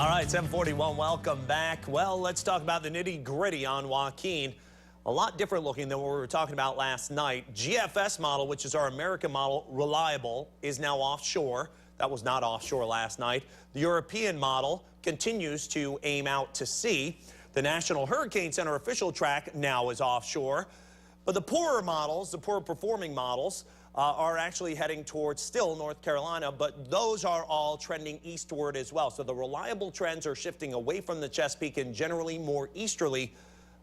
All right, 741, welcome back. Well, let's talk about the nitty-gritty on Joaquin. A lot different looking than what we were talking about last night. GFS model, which is our American model, reliable, is now offshore. That was not offshore last night. The European model continues to aim out to sea. The National Hurricane Center official track now is offshore. But the poorer models, the poorer performing models, are actually heading towards still North Carolina, but those are all trending eastward as well. So the reliable trends are shifting away from the Chesapeake and generally more easterly,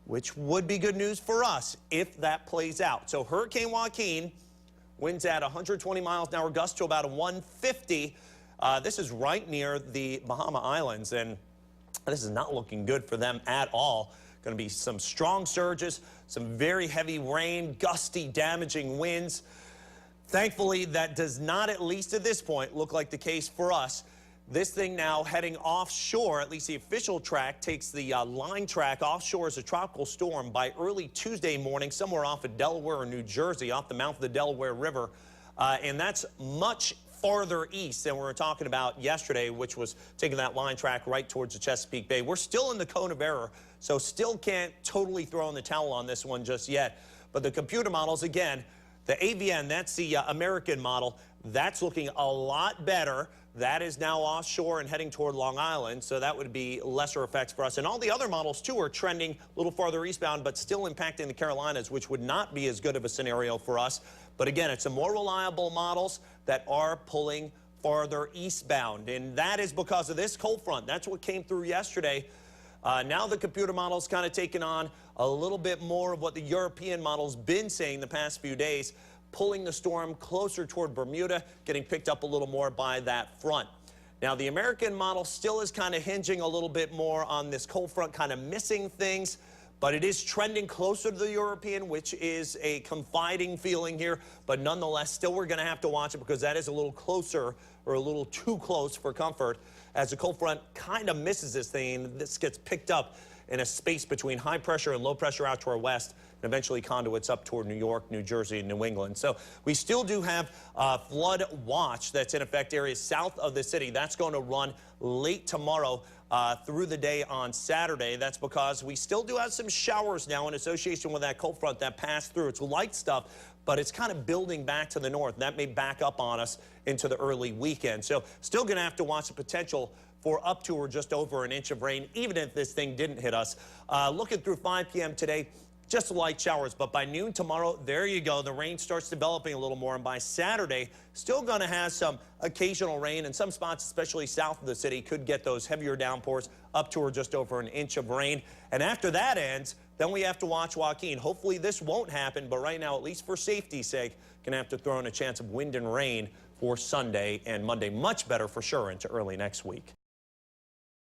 which would be good news for us if that plays out. So Hurricane Joaquin, winds at 120 miles an hour, gusts to about 150. This is right near the Bahama Islands, and this is not looking good for them at all. Going to be some strong surges, some very heavy rain, gusty, damaging winds. Thankfully, that does not, at least at this point, look like the case for us. This thing now heading offshore, at least the official track, takes the line track offshore as a tropical storm by early Tuesday morning, somewhere off of Delaware or New Jersey, off the mouth of the Delaware River. And that's much farther east than we were talking about yesterday, which was taking that line track right towards the Chesapeake Bay. We're still in the cone of error, so still can't totally throw in the towel on this one just yet. But the computer models, again, the AVN, that's the American model, that's looking a lot better. That is now offshore and heading toward Long Island, so that would be lesser effects for us. And all the other models, too, are trending a little farther eastbound, but still impacting the Carolinas, which would not be as good of a scenario for us. But again, it's some more reliable models that are pulling farther eastbound, and that is because of this cold front. That's what came through yesterday. Now the computer model's kind of taken on a little bit more of what the European model's been saying the past few days, pulling the storm closer toward Bermuda, getting picked up a little more by that front. Now the American model still is kind of hinging a little bit more on this cold front, kind of missing things, but it is trending closer to the European, which is a confiding feeling here. But nonetheless, still we're going to have to watch it because that is a little closer or a little too close for comfort as the cold front kind of misses this thing. And this gets picked up in a space between high pressure and low pressure out to our west, and eventually conduits up toward New York, New Jersey, and New England. So we still do have a flood watch that's in effect areas south of the city. That's going to run late tomorrow through the day on Saturday. That's because we still do have some showers now in association with that cold front that passed through. It's light stuff, but it's kind of building back to the north. That may back up on us into the early weekend. So still going to have to watch the potential for up to or just over an inch of rain, even if this thing didn't hit us. Looking through 5 p.m. today, just light showers, but by noon tomorrow, there you go. The rain starts developing a little more, and by Saturday, still going to have some occasional rain, and some spots, especially south of the city, could get those heavier downpours up to or just over an inch of rain. And after that ends, then we have to watch Joaquin. Hopefully this won't happen, but right now, at least for safety's sake, going to have to throw in a chance of wind and rain for Sunday and Monday. Much better for sure into early next week.